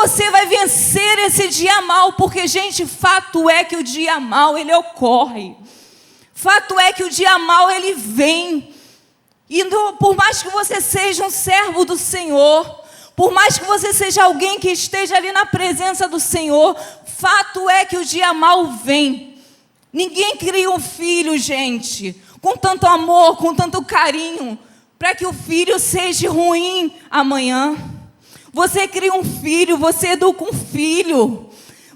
você vai vencer esse dia mau? Porque, gente, fato é que o dia mau, ele ocorre. Fato é que o dia mau, ele vem. E por mais que você seja um servo do Senhor, por mais que você seja alguém que esteja ali na presença do Senhor, fato é que o dia mau vem. Ninguém cria um filho, gente, com tanto amor, com tanto carinho, para que o filho seja ruim amanhã. Você cria um filho, você educa um filho.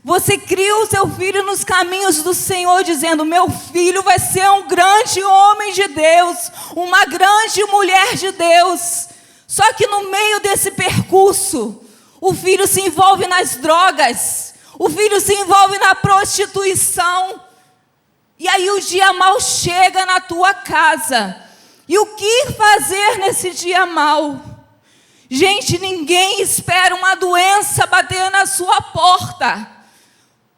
Você cria o seu filho nos caminhos do Senhor, dizendo: meu filho vai ser um grande homem de Deus, uma grande mulher de Deus. Só que no meio desse percurso, o filho se envolve nas drogas, o filho se envolve na prostituição. E aí o dia mau chega na tua casa. E o que fazer nesse dia mau? Gente, ninguém espera uma doença bater na sua porta.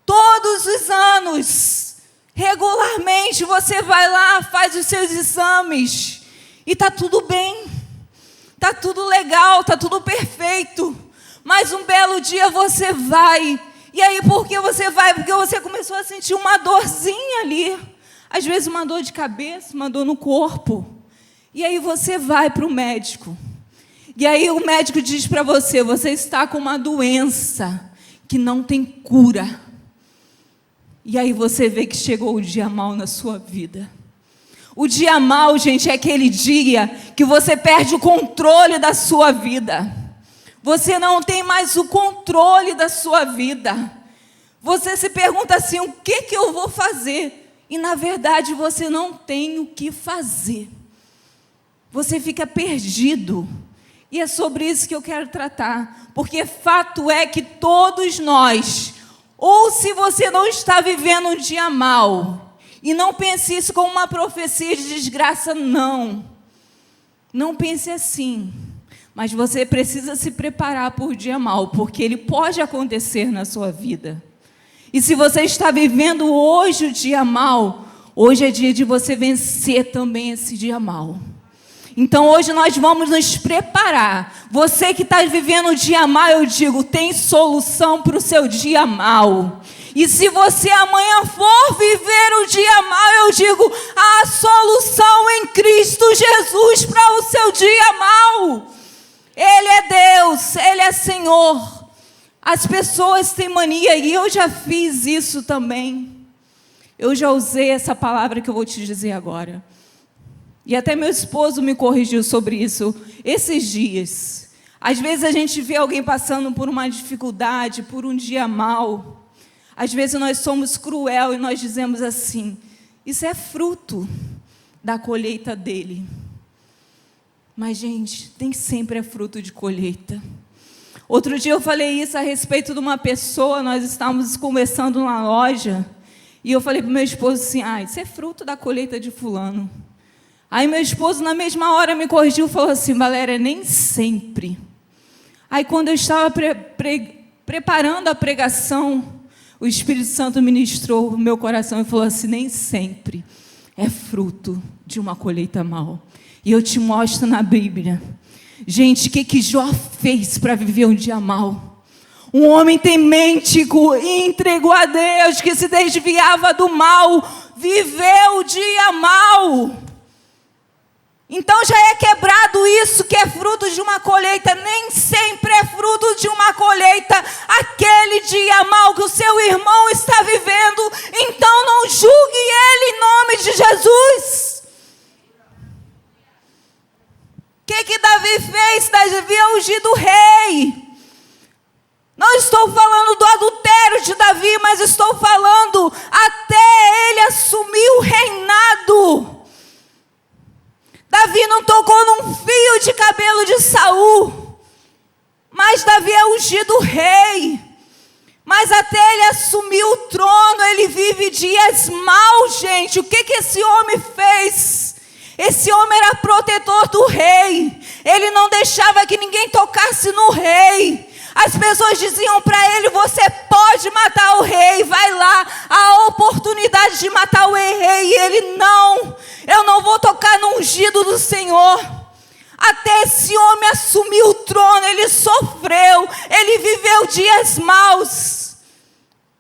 Todos os anos, regularmente, você vai lá, faz os seus exames. E está tudo bem. Está tudo legal, está tudo perfeito. Mas um belo dia você vai. E aí por que você vai? Porque você começou a sentir uma dorzinha ali. Às vezes uma dor de cabeça, uma dor no corpo. E aí você vai para o médico. E aí o médico diz para você: você está com uma doença que não tem cura. E aí você vê que chegou o dia mau na sua vida. O dia mau, gente, é aquele dia que você perde o controle da sua vida. Você não tem mais o controle da sua vida. Você se pergunta assim: o que eu vou fazer? E na verdade você não tem o que fazer. Você fica perdido. E é sobre isso que eu quero tratar. Porque fato é que todos nós, ou se você não está vivendo um dia mau, e não pense isso como uma profecia de desgraça, não. Não pense assim. Mas você precisa se preparar por dia mau, porque ele pode acontecer na sua vida. E se você está vivendo hoje o dia mau, hoje é dia de você vencer também esse dia mau. Então hoje nós vamos nos preparar. Você que está vivendo o dia mau, eu digo, tem solução para o seu dia mau. E se você amanhã for viver o dia mau, eu digo, há solução em Cristo Jesus para o seu dia mau. Ele é Deus, Ele é Senhor. As pessoas têm mania, e eu já fiz isso também. Eu já usei essa palavra que eu vou te dizer agora. E até meu esposo me corrigiu sobre isso esses dias. Às vezes a gente vê alguém passando por uma dificuldade, por um dia mau. Às vezes nós somos cruel e nós dizemos assim: isso é fruto da colheita dele. Mas, gente, nem sempre é fruto de colheita. Outro dia eu falei isso a respeito de uma pessoa, nós estávamos conversando na loja, e eu falei para o meu esposo assim: isso é fruto da colheita de fulano. Aí meu esposo na mesma hora me corrigiu e falou assim: Valéria, nem sempre. Aí quando eu estava preparando a pregação, o Espírito Santo ministrou o meu coração e falou assim: nem sempre é fruto de uma colheita mal. E eu te mostro na Bíblia. Gente, o que Jó fez para viver um dia mau? Um homem temente e entregou a Deus, que se desviava do mal, viveu o dia mau. Então já é quebrado isso, que é fruto de uma colheita. Nem sempre é fruto de uma colheita aquele dia mau que o seu irmão está vivendo. Então não julgue ele em nome de Jesus. O que Davi fez? Davi é ungido rei. Não estou falando do adultério de Davi, mas estou falando até ele assumir o reinado. Davi não tocou num fio de cabelo de Saul, mas Davi é ungido rei. Mas até ele assumir o trono, ele vive dias maus, gente. O que esse homem fez? Esse homem era protetor do rei. Ele não deixava que ninguém tocasse no rei. As pessoas diziam para ele: você pode matar o rei, vai lá, a oportunidade de matar o rei. E ele: não, eu não vou tocar no ungido do Senhor. Até esse homem assumir o trono, ele sofreu, ele viveu dias maus.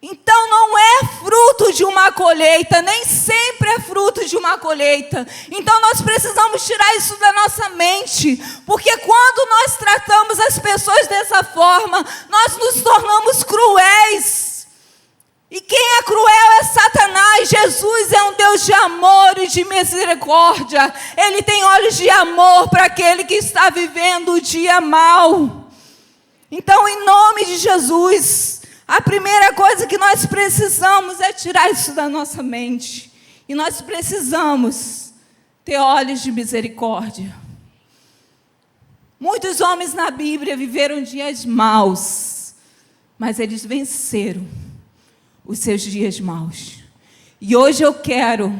Então não é fruto de uma colheita, nem sempre é fruto de uma colheita. Então nós precisamos tirar isso da nossa mente, porque quando nós tratamos as pessoas dessa forma, nós nos tornamos cruéis. E quem é cruel é Satanás. Jesus é um Deus de amor e de misericórdia. Ele tem olhos de amor para aquele que está vivendo o dia mau. Então, em nome de Jesus, a primeira coisa que nós precisamos é tirar isso da nossa mente. E nós precisamos ter olhos de misericórdia. Muitos homens na Bíblia viveram dias maus, mas eles venceram os seus dias maus. E hoje eu quero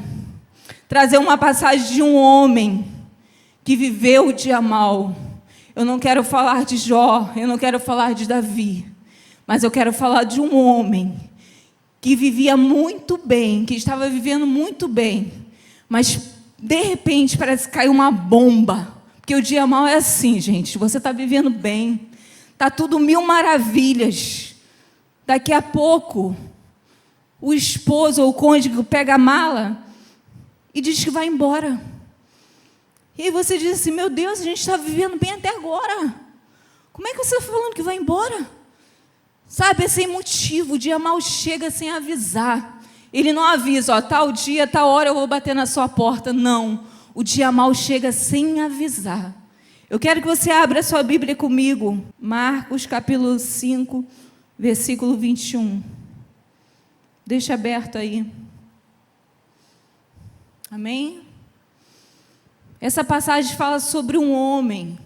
trazer uma passagem de um homem que viveu o dia mau. Eu não quero falar de Jó, eu não quero falar de Davi, mas eu quero falar de um homem que vivia muito bem, que estava vivendo muito bem, mas de repente parece que caiu uma bomba, porque o dia mau é assim, gente, você está vivendo bem, está tudo mil maravilhas, daqui a pouco o esposo ou o cônjuge pega a mala e diz que vai embora. E aí você diz assim, meu Deus, a gente está vivendo bem até agora. Como é que você está falando que vai embora? Sabe, é sem motivo, o dia mau chega sem avisar. Ele não avisa, ó, tal dia, tal hora eu vou bater na sua porta. Não, o dia mau chega sem avisar. Eu quero que você abra a sua Bíblia comigo. Marcos capítulo 5, versículo 21. Deixa aberto aí. Amém? Essa passagem fala sobre um homem.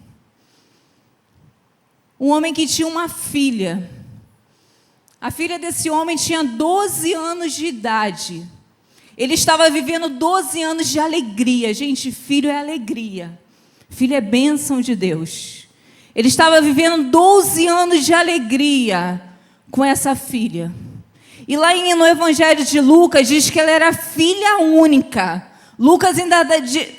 Um homem que tinha uma filha. A filha desse homem tinha 12 anos de idade. Ele estava vivendo 12 anos de alegria. Gente, filho é alegria. Filho é bênção de Deus. Ele estava vivendo 12 anos de alegria com essa filha. E lá no Evangelho de Lucas diz que ela era filha única. Lucas ainda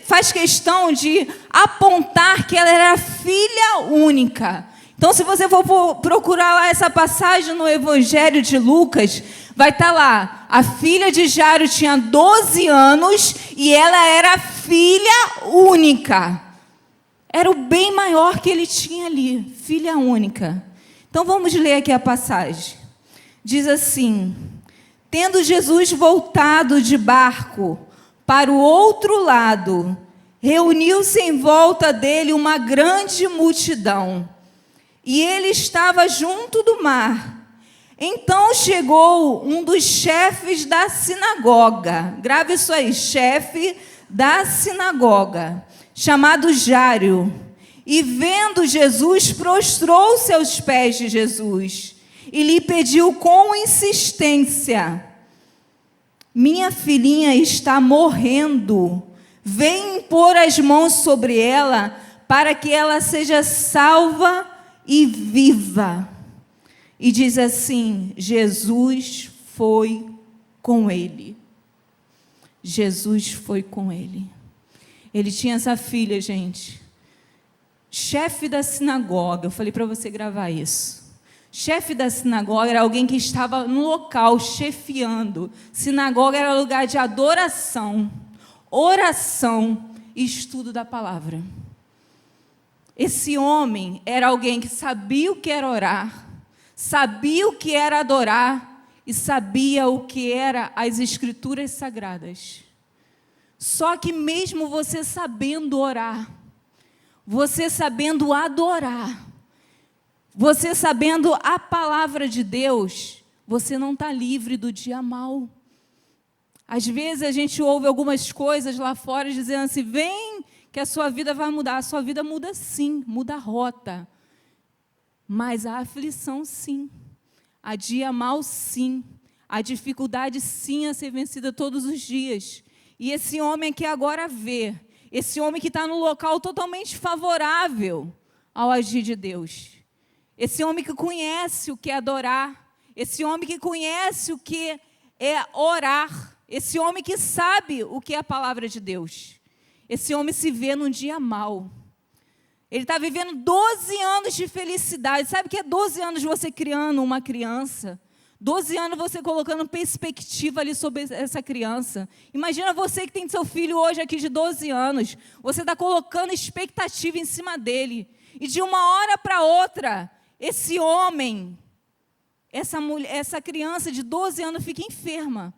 faz questão de apontar que ela era filha única. Então, se você for procurar lá essa passagem no Evangelho de Lucas, vai estar lá, a filha de Jairo tinha 12 anos e ela era filha única. Era o bem maior que ele tinha ali, filha única. Então, vamos ler aqui a passagem. Diz assim, tendo Jesus voltado de barco para o outro lado, reuniu-se em volta dele uma grande multidão, e ele estava junto do mar. Então chegou um dos chefes da sinagoga, grave isso aí, chefe da sinagoga, chamado Jairo, e vendo Jesus, prostrou-se aos pés de Jesus, e lhe pediu com insistência, minha filhinha está morrendo, vem impor as mãos sobre ela, para que ela seja salva e viva. E diz assim, Jesus foi com ele. Jesus foi com ele. Ele tinha essa filha, gente, chefe da sinagoga, eu falei para você gravar isso. Chefe da sinagoga era alguém que estava no local, chefiando. Sinagoga era lugar de adoração, oração e estudo da palavra. Esse homem era alguém que sabia o que era orar, sabia o que era adorar e sabia o que era as escrituras sagradas. Só que mesmo você sabendo orar, você sabendo adorar, você sabendo a palavra de Deus, você não está livre do dia mau. Às vezes a gente ouve algumas coisas lá fora dizendo assim, vem que a sua vida vai mudar. A sua vida muda sim, muda a rota. Mas a aflição sim, a dia mau sim, a dificuldade sim a ser vencida todos os dias. E esse homem que agora vê, esse homem que está no local totalmente favorável ao agir de Deus. Esse homem que conhece o que é adorar, esse homem que conhece o que é orar, esse homem que sabe o que é a palavra de Deus. Esse homem se vê num dia mau. Ele está vivendo 12 anos de felicidade. Sabe o que é 12 anos você criando uma criança? 12 anos você colocando perspectiva ali sobre essa criança. Imagina você que tem seu filho hoje aqui de 12 anos. Você está colocando expectativa em cima dele. E de uma hora para outra, esse homem, essa criança de 12 anos fica enferma.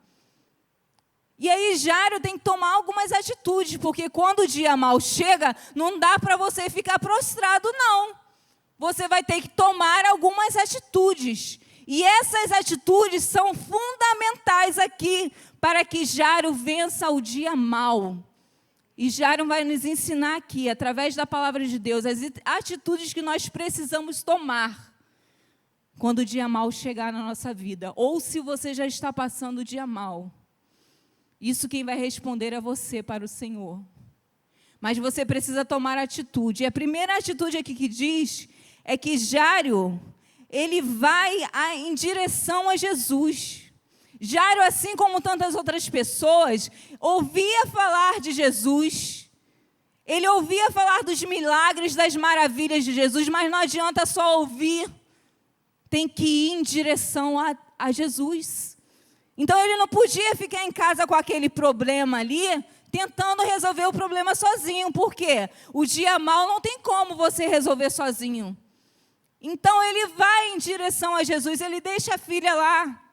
E aí Jairo tem que tomar algumas atitudes, porque quando o dia mau chega, não dá para você ficar prostrado, não. Você vai ter que tomar algumas atitudes. E essas atitudes são fundamentais aqui para que Jairo vença o dia mau. E Jairo vai nos ensinar aqui, através da palavra de Deus, as atitudes que nós precisamos tomar quando o dia mau chegar na nossa vida. Ou se você já está passando o dia mau. Isso quem vai responder é você para o Senhor. Mas você precisa tomar atitude. E a primeira atitude aqui que diz é que Jairo, ele vai em direção a Jesus. Jairo, assim como tantas outras pessoas, ouvia falar de Jesus. Ele ouvia falar dos milagres, das maravilhas de Jesus, mas não adianta só ouvir. Tem que ir em direção a Jesus. Então, ele não podia ficar em casa com aquele problema ali, tentando resolver o problema sozinho. Por quê? O dia mau não tem como você resolver sozinho. Então, ele vai em direção a Jesus, ele deixa a filha lá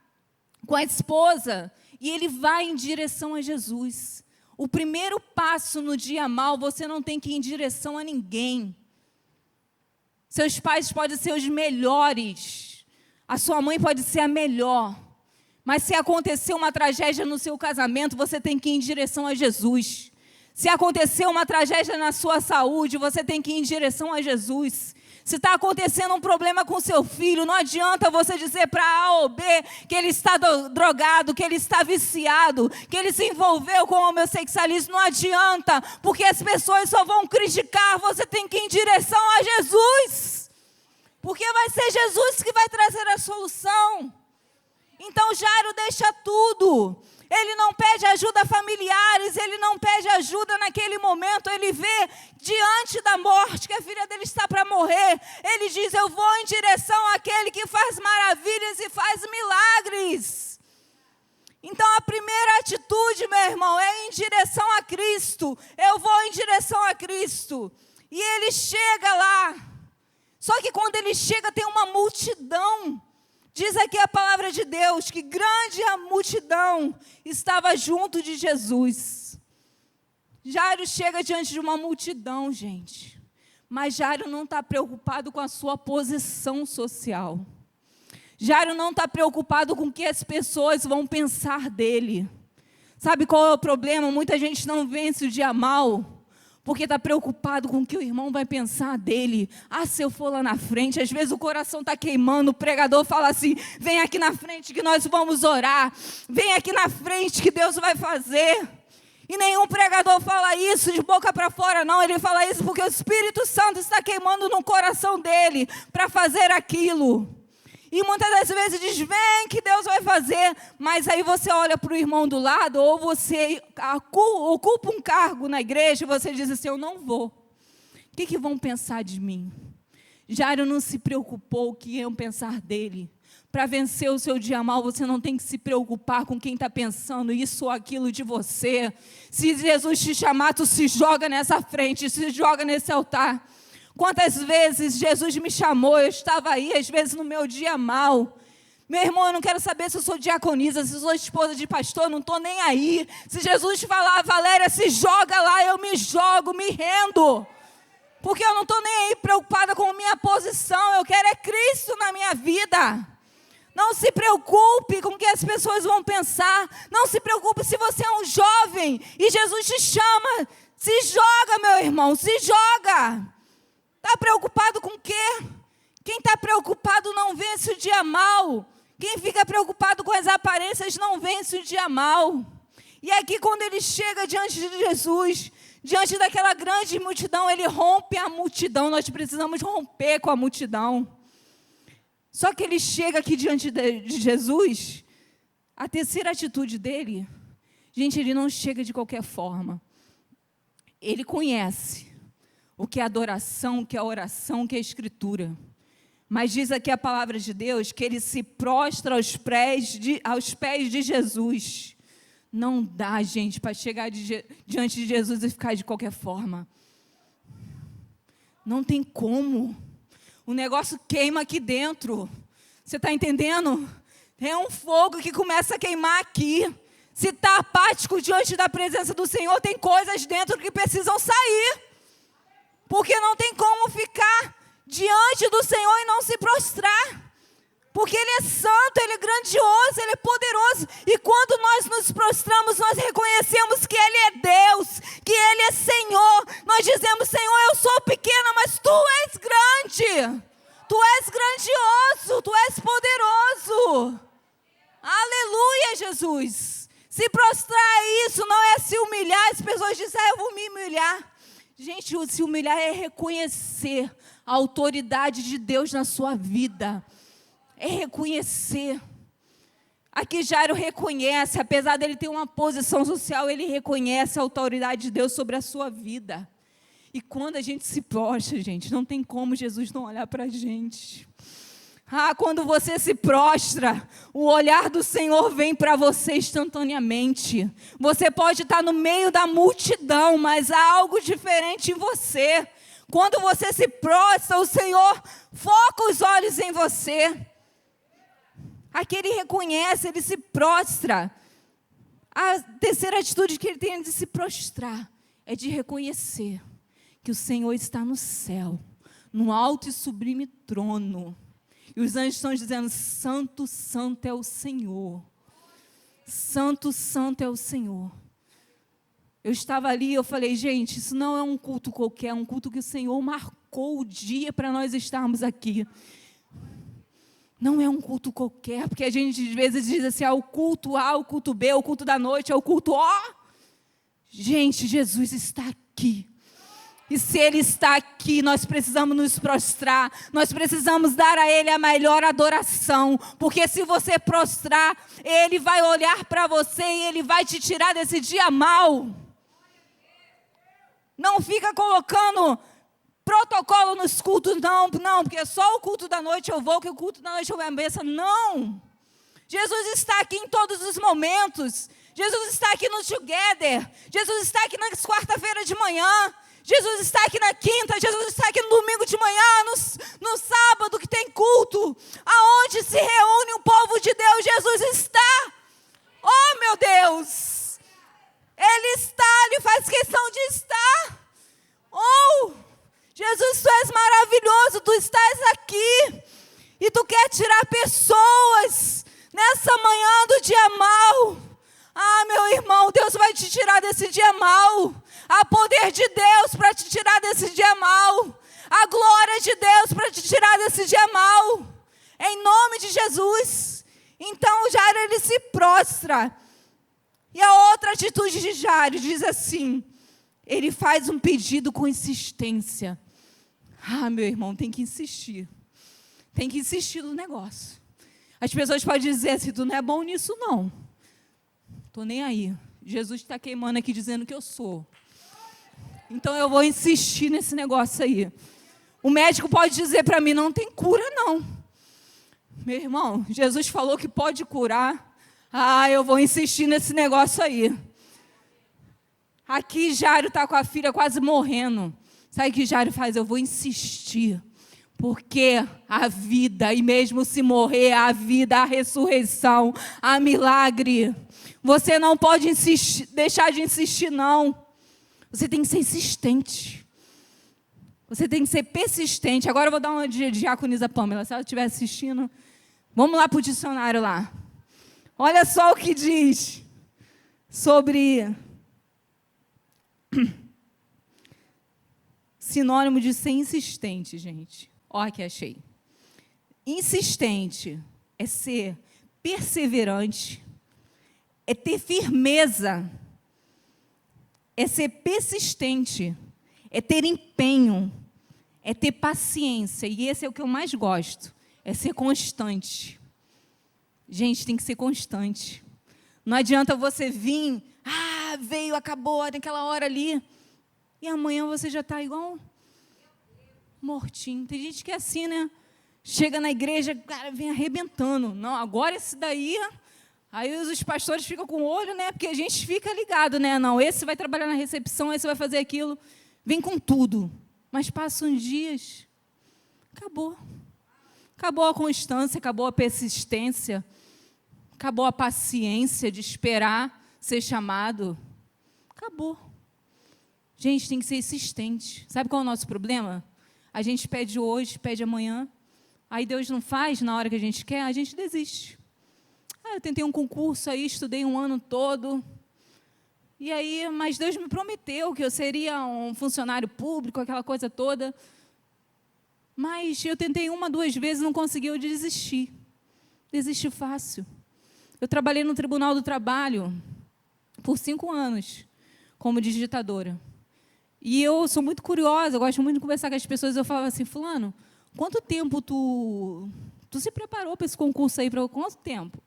com a esposa e ele vai em direção a Jesus. O primeiro passo no dia mau, você não tem que ir em direção a ninguém. Seus pais podem ser os melhores, a sua mãe pode ser a melhor. Mas se acontecer uma tragédia no seu casamento, você tem que ir em direção a Jesus. Se acontecer uma tragédia na sua saúde, você tem que ir em direção a Jesus. Se está acontecendo um problema com seu filho, não adianta você dizer para A ou B que ele está drogado, que ele está viciado, que ele se envolveu com o homossexualismo. Não adianta, porque as pessoas só vão criticar. Você tem que ir em direção a Jesus. Porque vai ser Jesus que vai trazer a solução. Então Jairo deixa tudo. Ele não pede ajuda a familiares, ele não pede ajuda naquele momento. Ele vê diante da morte que a filha dele está para morrer. Ele diz: eu vou em direção àquele que faz maravilhas e faz milagres. Então a primeira atitude, meu irmão, é em direção a Cristo. Eu vou em direção a Cristo. E ele chega lá. Só que quando ele chega tem uma multidão. Diz aqui a palavra de Deus que grande a multidão estava junto de Jesus. Jairo chega diante de uma multidão, gente. Mas Jairo não está preocupado com a sua posição social. Jairo não está preocupado com o que as pessoas vão pensar dele. Sabe qual é o problema? Muita gente não vence o dia mau porque está preocupado com o que o irmão vai pensar dele. Ah, se eu for lá na frente, às vezes o coração está queimando, o pregador fala assim: vem aqui na frente que nós vamos orar, vem aqui na frente que Deus vai fazer. E nenhum pregador fala isso de boca para fora, não. Ele fala isso porque o Espírito Santo está queimando no coração dele para fazer aquilo. E muitas das vezes diz: vem que Deus vai fazer. Mas aí você olha para o irmão do lado, ou você ocupa um cargo na igreja e você diz assim: eu não vou. O que vão pensar de mim? Jairo não se preocupou o que iam pensar dele. Para vencer o seu dia mau, você não tem que se preocupar com quem está pensando isso ou aquilo de você. Se Jesus te chamar, tu se joga nessa frente, se joga nesse altar. Quantas vezes Jesus me chamou, eu estava aí, às vezes no meu dia mau. Meu irmão, eu não quero saber se eu sou diaconisa, se eu sou esposa de pastor, não estou nem aí. Se Jesus falar: Valéria, se joga lá, eu me jogo, me rendo. Porque eu não estou nem aí preocupada com a minha posição, eu quero é Cristo na minha vida. Não se preocupe com o que as pessoas vão pensar. Não se preocupe se você é um jovem e Jesus te chama. Se joga, meu irmão, se joga. Está preocupado com o quê? Quem está preocupado não vence o dia mau. Quem fica preocupado com as aparências não vence o dia mau. E aqui quando ele chega diante de Jesus, diante daquela grande multidão, ele rompe a multidão. Nós precisamos romper com a multidão. Só que ele chega aqui diante de Jesus, a terceira atitude dele, gente, ele não chega de qualquer forma. Ele conhece o que é adoração, o que é oração, o que é escritura. Mas diz aqui a palavra de Deus que ele se prostra aos pés de Jesus. Não dá, gente, para chegar diante de Jesus e ficar de qualquer forma. Não tem como. O negócio queima aqui dentro. Você está entendendo? É um fogo que começa a queimar aqui. Se está apático diante da presença do Senhor, tem coisas dentro que precisam sair. Porque não tem como ficar diante do Senhor e não se prostrar. Porque Ele é santo, Ele é grandioso, Ele é poderoso. E quando nós nos prostramos, nós reconhecemos que Ele é Deus, que Ele é Senhor. Nós dizemos, Senhor, eu sou pequena, mas Tu és grande. Tu és grandioso, Tu és poderoso. Aleluia, Jesus. Se prostrar é isso, não é se humilhar. As pessoas dizem, eu vou me humilhar. Gente, se humilhar é reconhecer a autoridade de Deus na sua vida. É reconhecer. Aqui Jairo reconhece, apesar dele ter uma posição social, ele reconhece a autoridade de Deus sobre a sua vida. E quando a gente se prostra, gente, não tem como Jesus não olhar para a gente. Quando você se prostra, o olhar do Senhor vem para você instantaneamente. Você pode estar no meio da multidão, mas há algo diferente em você. Quando você se prostra, o Senhor foca os olhos em você. Aqui ele reconhece, ele se prostra. A terceira atitude que ele tem é de se prostrar, é de reconhecer que o Senhor está no céu, no alto e sublime trono. E os anjos estão dizendo, santo, santo é o Senhor. Santo, santo é o Senhor. Eu estava ali e eu falei, gente, isso não é um culto qualquer, é um culto que o Senhor marcou o dia para nós estarmos aqui. Não é um culto qualquer, porque a gente às vezes diz assim, o culto A, o culto B, o culto da noite, é o culto O. Gente, Jesus está aqui. E se Ele está aqui, nós precisamos nos prostrar, nós precisamos dar a Ele a melhor adoração, porque se você prostrar, Ele vai olhar para você e Ele vai te tirar desse dia mau. Não fica colocando protocolo nos cultos, não, porque só o culto da noite eu vou, que o culto da noite eu vou à mesa, não. Jesus está aqui em todos os momentos, Jesus está aqui no Together, Jesus está aqui nas quarta-feira de manhã, Jesus está aqui na quinta, Jesus está aqui no domingo de manhã, no sábado que tem culto, aonde se reúne o povo de Deus, Jesus está. Oh, meu Deus! Ele está, Ele faz questão de estar. Oh, Jesus, Tu és maravilhoso, Tu estás aqui. E Tu quer tirar pessoas nessa manhã do dia mau. Meu irmão, Deus vai te tirar desse dia mau. Há poder de Deus para te tirar desse dia mau. A glória de Deus para te tirar desse dia mau. Em nome de Jesus. Então Jairo, ele se prostra. E a outra atitude de Jairo diz assim, ele faz um pedido com insistência. Meu irmão, tem que insistir. Tem que insistir no negócio. As pessoas podem dizer assim, tu não é bom nisso não. Estou nem aí. Jesus está queimando aqui dizendo que eu sou. Então eu vou insistir nesse negócio aí. O médico pode dizer para mim, não tem cura não. Meu irmão, Jesus falou que pode curar. Eu vou insistir nesse negócio aí. Aqui Jairo está com a filha quase morrendo. Sabe o que Jairo faz? Eu vou insistir. Porque a vida, e mesmo se morrer, a vida, a ressurreição, a milagre. Você não pode deixar de insistir não. Você tem que ser insistente. Você tem que ser persistente. Agora eu vou dar uma de diaconisa Pâmela. Se ela estiver assistindo, vamos lá para o dicionário lá. Olha só o que diz sobre sinônimo de ser insistente, gente. Olha que achei. Insistente é ser perseverante, é ter firmeza, é ser persistente, é ter empenho, é ter paciência. E esse é o que eu mais gosto, é ser constante. Gente, tem que ser constante. Não adianta você vir, veio, acabou naquela hora ali, e amanhã você já está igual mortinho. Tem gente que é assim, né? Chega na igreja, cara, vem arrebentando. Não, agora esse daí... Aí os pastores ficam com o olho, né? Porque a gente fica ligado, né? Não, esse vai trabalhar na recepção, esse vai fazer aquilo. Vem com tudo. Mas passam uns dias, acabou. Acabou a constância, acabou a persistência, acabou a paciência de esperar ser chamado. Acabou. Gente, tem que ser insistente. Sabe qual é o nosso problema? A gente pede hoje, pede amanhã, aí Deus não faz na hora que a gente quer, a gente desiste. Eu tentei um concurso aí, estudei um ano todo, e aí, mas Deus me prometeu que eu seria um funcionário público, aquela coisa toda. Mas eu tentei 1, 2 vezes, não consegui, eu desisti. Desisti fácil. Eu trabalhei no Tribunal do Trabalho por 5 anos, como digitadora. E eu sou muito curiosa, eu gosto muito de conversar com as pessoas. Eu falava assim, fulano, quanto tempo tu se preparou para esse concurso aí? Quanto tempo?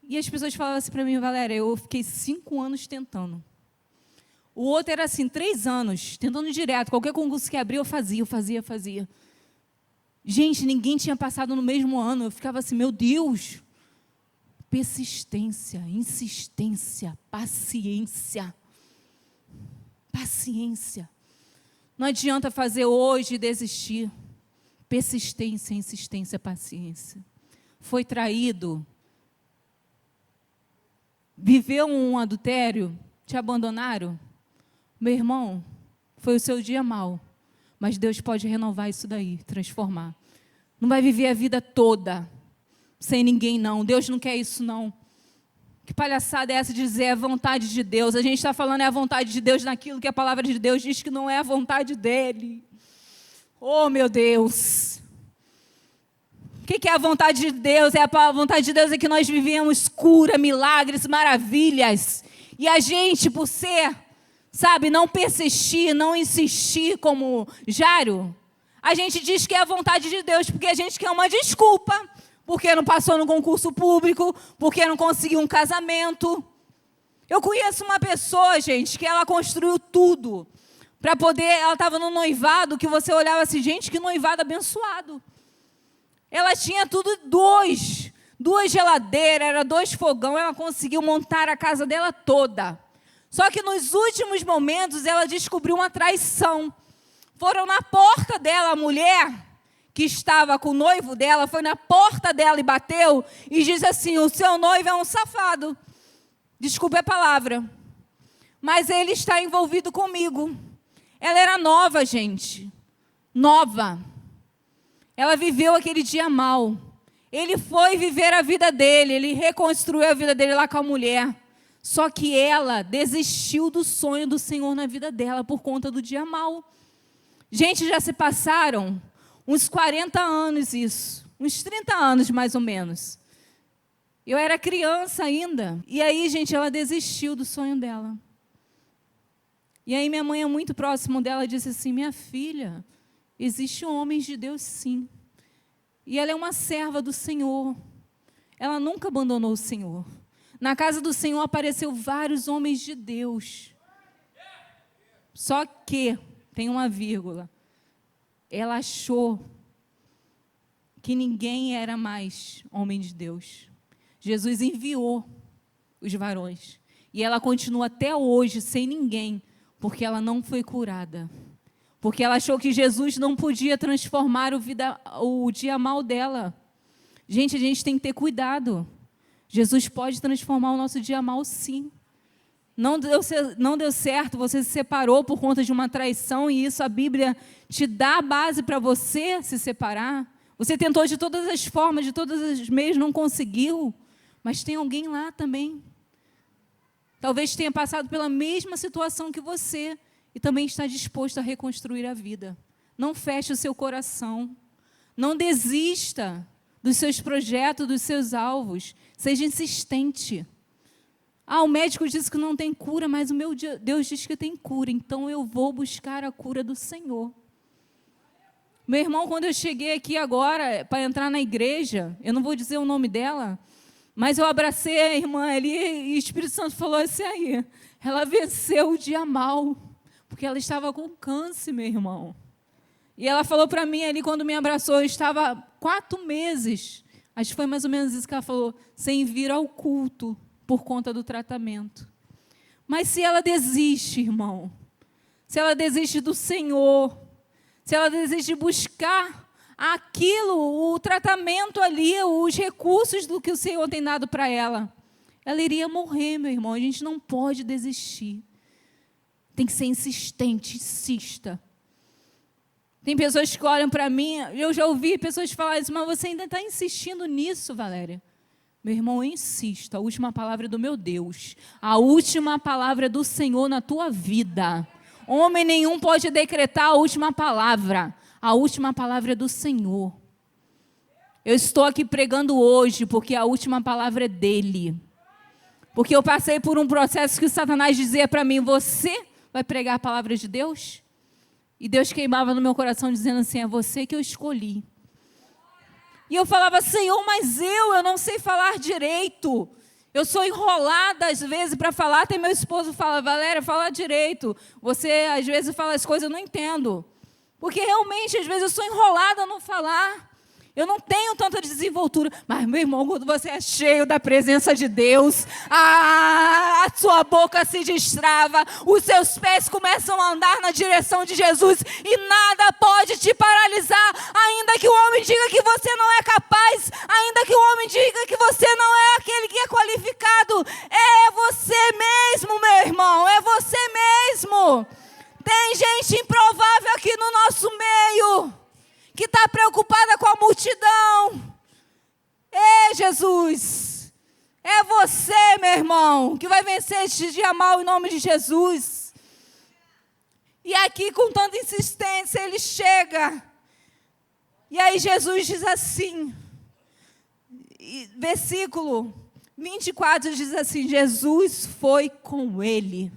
E as pessoas falavam assim para mim, Valéria, eu fiquei 5 anos tentando. O outro era assim, 3 anos, tentando direto. Qualquer concurso que abria, eu fazia. Gente, ninguém tinha passado no mesmo ano. Eu ficava assim, meu Deus. Persistência, insistência, paciência. Paciência. Não adianta fazer hoje e desistir. Persistência, insistência, paciência. Foi traído. Viveu um adultério, te abandonaram. Meu irmão, foi o seu dia mau. Mas Deus pode renovar isso daí, transformar. Não vai viver a vida toda sem ninguém, não. Deus não quer isso, não. Que palhaçada é essa de dizer é a vontade de Deus? A gente está falando é a vontade de Deus naquilo que a palavra de Deus diz que não é a vontade dEle. Oh, meu Deus! O que é a vontade de Deus? A vontade de Deus é que nós vivemos cura, milagres, maravilhas. E a gente, por ser... Sabe, não persistir, não insistir como Jário. A gente diz que é a vontade de Deus, porque a gente quer uma desculpa. Porque não passou no concurso público, porque não conseguiu um casamento. Eu conheço uma pessoa, gente, que ela construiu tudo. Para poder, ela estava no noivado, que você olhava assim, gente, que noivado abençoado. Ela tinha tudo, 2 geladeiras, era 2 fogão, ela conseguiu montar a casa dela toda. Só que nos últimos momentos ela descobriu uma traição. Foram na porta dela, a mulher que estava com o noivo dela, foi na porta dela e bateu e diz assim, o seu noivo é um safado. Desculpe a palavra. Mas ele está envolvido comigo. Ela era nova, gente. Nova. Ela viveu aquele dia mal. Ele foi viver a vida dele, ele reconstruiu a vida dele lá com a mulher. Só que ela desistiu do sonho do Senhor na vida dela por conta do dia mau. Gente, já se passaram uns 40 anos isso. Uns 30 anos, mais ou menos. Eu era criança ainda. E aí, gente, ela desistiu do sonho dela. E aí minha mãe é muito próxima dela, disse assim, minha filha, existem homens de Deus sim. E ela é uma serva do Senhor. Ela nunca abandonou o Senhor. Na casa do Senhor apareceu vários homens de Deus. Só que, tem uma vírgula, ela achou que ninguém era mais homem de Deus. Jesus enviou os varões. E ela continua até hoje sem ninguém, porque ela não foi curada. Porque ela achou que Jesus não podia transformar o dia mal dela. Gente, a gente tem que ter cuidado. Jesus pode transformar o nosso dia mal, sim. Não deu certo, você se separou por conta de uma traição, e isso a Bíblia te dá a base para você se separar. Você tentou de todas as formas, de todos os meios, não conseguiu. Mas tem alguém lá também. Talvez tenha passado pela mesma situação que você e também está disposto a reconstruir a vida. Não feche o seu coração. Não desista dos seus projetos, dos seus alvos. Seja insistente. O médico disse que não tem cura, mas o meu Deus diz que tem cura. Então eu vou buscar a cura do Senhor. Meu irmão, quando eu cheguei aqui agora para entrar na igreja, eu não vou dizer o nome dela, mas eu abracei a irmã ali e o Espírito Santo falou assim aí, ela venceu o dia mal, porque ela estava com câncer, meu irmão. E ela falou para mim ali, quando me abraçou, eu estava 4 meses, acho que foi mais ou menos isso que ela falou, sem vir ao culto por conta do tratamento. Mas se ela desiste, irmão, se ela desiste do Senhor, se ela desiste de buscar aquilo, o tratamento ali, os recursos do que o Senhor tem dado para ela, ela iria morrer, meu irmão. A gente não pode desistir. Tem que ser insistente, insista. Tem pessoas que olham para mim, eu já ouvi pessoas falarem isso, mas você ainda está insistindo nisso, Valéria. Meu irmão, eu insisto, a última palavra é do meu Deus. A última palavra é do Senhor na tua vida. Homem nenhum pode decretar a última palavra. A última palavra é do Senhor. Eu estou aqui pregando hoje porque a última palavra é dele. Porque eu passei por um processo que o Satanás dizia para mim, você vai pregar a palavra de Deus? E Deus queimava no meu coração dizendo assim, é você que eu escolhi. E eu falava, Senhor, mas eu não sei falar direito. Eu sou enrolada às vezes para falar, até meu esposo fala, Valéria, fala direito. Você às vezes fala as coisas, eu não entendo. Porque realmente, às vezes, eu sou enrolada a não falar. Eu não tenho tanta desenvoltura. Mas, meu irmão, quando você é cheio da presença de Deus, a sua boca se destrava, os seus pés começam a andar na direção de Jesus e nada pode te paralisar. Ainda que o homem diga que você não é capaz, ainda que o homem diga que você não é aquele que é qualificado, é você mesmo, meu irmão, é você mesmo. Tem gente improvável aqui no nosso meio, que está preocupada com a multidão. Ei, Jesus, é você, meu irmão, que vai vencer este dia mal em nome de Jesus. E aqui, com tanta insistência, ele chega. E aí Jesus diz assim, versículo 24 diz assim, Jesus foi com ele.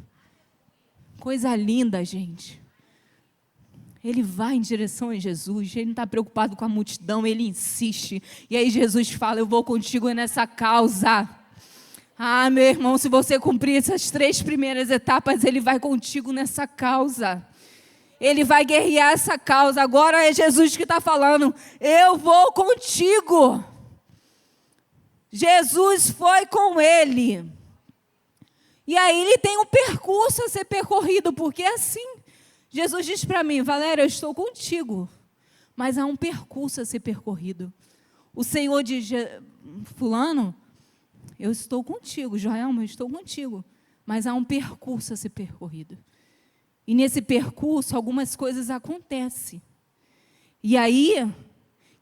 Coisa linda, gente. Ele vai em direção a Jesus, ele não está preocupado com a multidão, ele insiste. E aí Jesus fala, eu vou contigo nessa causa. Ah, meu irmão, se você cumprir essas 3 primeiras etapas, ele vai contigo nessa causa. Ele vai guerrear essa causa. Agora é Jesus que está falando, eu vou contigo. Jesus foi com ele. E aí ele tem um percurso a ser percorrido, porque é assim. Jesus diz para mim, Valéria, eu estou contigo, mas há um percurso a ser percorrido. O Senhor diz, fulano, eu estou contigo, Joelma, eu estou contigo, mas há um percurso a ser percorrido. E nesse percurso, algumas coisas acontecem. E aí,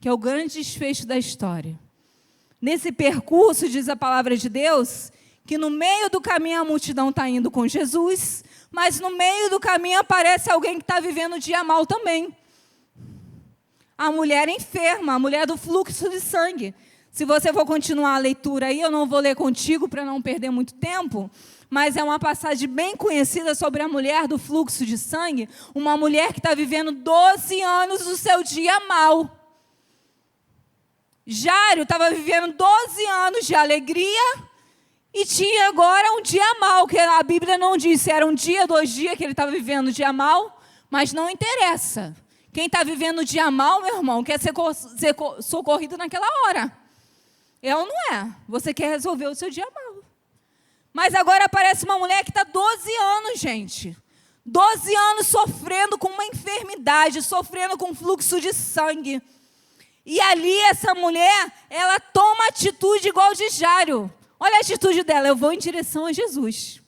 que é o grande desfecho da história. Nesse percurso, diz a palavra de Deus, que no meio do caminho a multidão está indo com Jesus, mas no meio do caminho aparece alguém que está vivendo o dia mal também. A mulher enferma, a mulher do fluxo de sangue. Se você for continuar a leitura aí, eu não vou ler contigo para não perder muito tempo, mas é uma passagem bem conhecida sobre a mulher do fluxo de sangue, uma mulher que está vivendo 12 anos do seu dia mal. Jairo estava vivendo 12 anos de alegria, e tinha agora um dia mal, que a Bíblia não diz se era um dia, 2 dias que ele estava vivendo o dia mal, mas não interessa. Quem está vivendo o dia mal, meu irmão, quer ser socorrido naquela hora. É ou não é? Você quer resolver o seu dia mal. Mas agora aparece uma mulher que está 12 anos, gente. 12 anos sofrendo com uma enfermidade, sofrendo com fluxo de sangue. E ali essa mulher, ela toma atitude igual de Jairo. Olha a atitude dela, eu vou em direção a Jesus.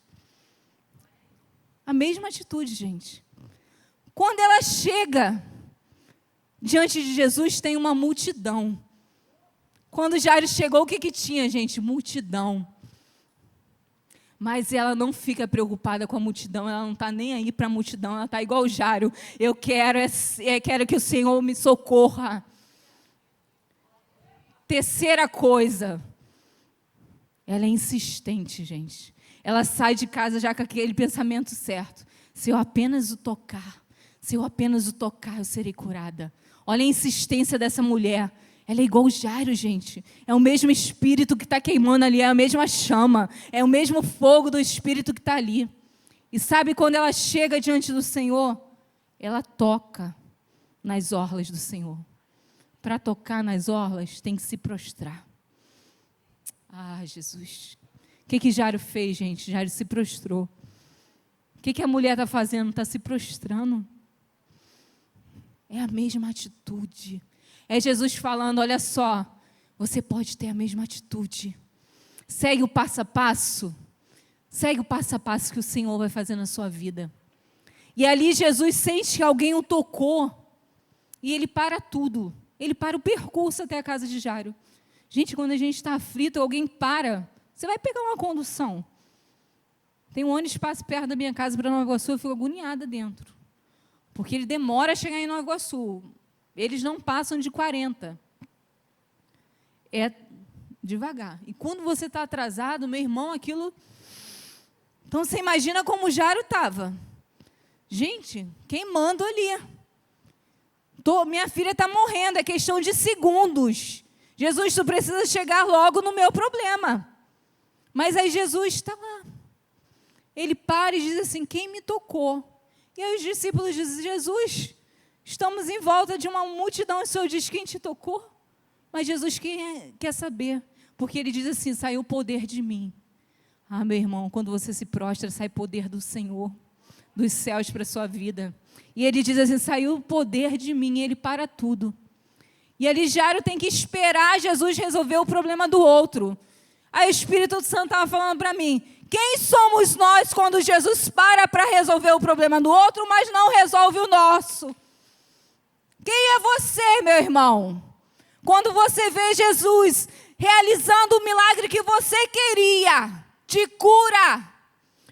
A mesma atitude, gente. Quando ela chega diante de Jesus, tem uma multidão. Quando Jairo chegou, o que tinha, gente? Multidão. Mas ela não fica preocupada com a multidão, ela não está nem aí para a multidão, ela está igual Jairo. Eu quero que o Senhor me socorra. Terceira coisa. Ela é insistente, gente. Ela sai de casa já com aquele pensamento certo. Se eu apenas o tocar, eu serei curada. Olha a insistência dessa mulher. Ela é igual o Jairo, gente. É o mesmo espírito que está queimando ali, é a mesma chama. É o mesmo fogo do espírito que está ali. E sabe quando ela chega diante do Senhor? Ela toca. nas orlas do Senhor. Para tocar nas orlas, tem que se prostrar. Ah, Jesus. O que Jairo fez, gente? Jairo se prostrou. O que a mulher está fazendo? Está se prostrando. É a mesma atitude. É Jesus falando, olha só, você pode ter a mesma atitude. Segue o passo a passo. Segue o passo a passo que o Senhor vai fazer na sua vida. E ali Jesus sente que alguém o tocou. E ele para tudo. Ele para o percurso até a casa de Jairo. Gente, quando a gente está aflito, alguém para. Você vai pegar uma condução. Tem um ônibus que passa perto da minha casa para Nova Iguaçu, eu fico agoniada dentro. Porque ele demora a chegar em Nova Iguaçu. Eles não passam de 40. É devagar. E quando você está atrasado, meu irmão, aquilo... Então, você imagina como o Jairo estava. Gente, queimando ali. Minha filha está morrendo, é questão de segundos. Jesus, tu precisa chegar logo no meu problema. Mas aí Jesus está lá. Ele para e diz assim, quem me tocou? E aí os discípulos dizem, Jesus, estamos em volta de uma multidão, e o Senhor diz, quem te tocou? Mas Jesus quer saber, porque ele diz assim, saiu o poder de mim. Ah, meu irmão, quando você se prostra, sai poder do Senhor, dos céus para a sua vida. E ele diz assim, saiu o poder de mim, e ele para tudo. E ali Jairo tem que esperar Jesus resolver o problema do outro. Aí o Espírito Santo estava falando para mim, quem somos nós quando Jesus para resolver o problema do outro, mas não resolve o nosso? Quem é você, meu irmão? Quando você vê Jesus realizando o milagre que você queria, de cura.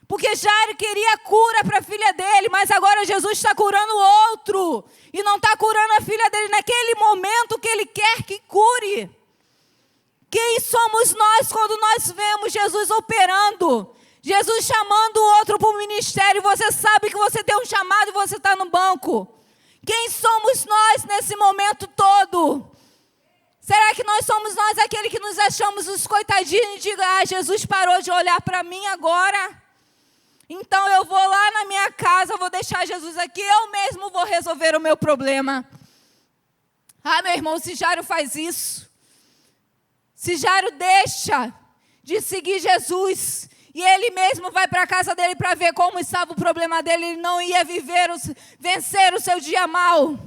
Porque Jairo queria cura para a filha dele, mas agora Jesus está curando o outro. E não está curando a filha dele naquele momento que ele quer que cure. Quem somos nós quando nós vemos Jesus operando? Jesus chamando o outro para o ministério. Você sabe que você tem um chamado e você está no banco. Quem somos nós nesse momento todo? Será que nós somos nós aquele que nos achamos os coitadinhos e diga, Jesus parou de olhar para mim agora? Então eu vou lá na minha casa, vou deixar Jesus aqui, eu mesmo vou resolver o meu problema. Ah, meu irmão, se Jairo faz isso, se Jairo deixa de seguir Jesus, e ele mesmo vai para a casa dele para ver como estava o problema dele, ele não ia vencer o seu dia mal.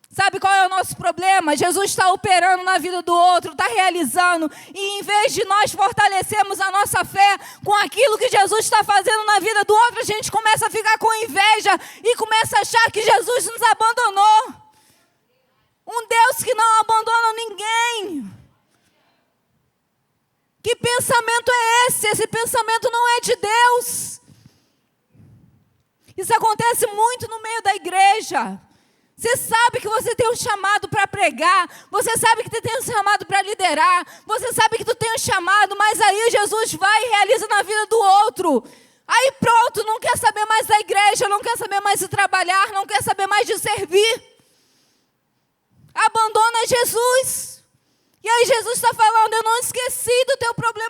Sabe qual é o nosso problema? Jesus está operando na vida do outro, está realizando. E em vez de nós fortalecermos a nossa fé com aquilo que Jesus está fazendo na vida do outro, a gente começa a ficar com inveja e começa a achar que Jesus nos abandonou. Um Deus que não abandona ninguém. Que pensamento é esse? Esse pensamento não é de Deus. Isso acontece muito no meio da igreja. Você sabe que você tem um chamado para pregar, você sabe que você tem um chamado para liderar, você sabe que tu tem um chamado, mas aí Jesus vai e realiza na vida do outro. Aí pronto, não quer saber mais da igreja, não quer saber mais de trabalhar, não quer saber mais de servir. Abandona Jesus. E aí Jesus está falando, eu não esqueci do teu problema.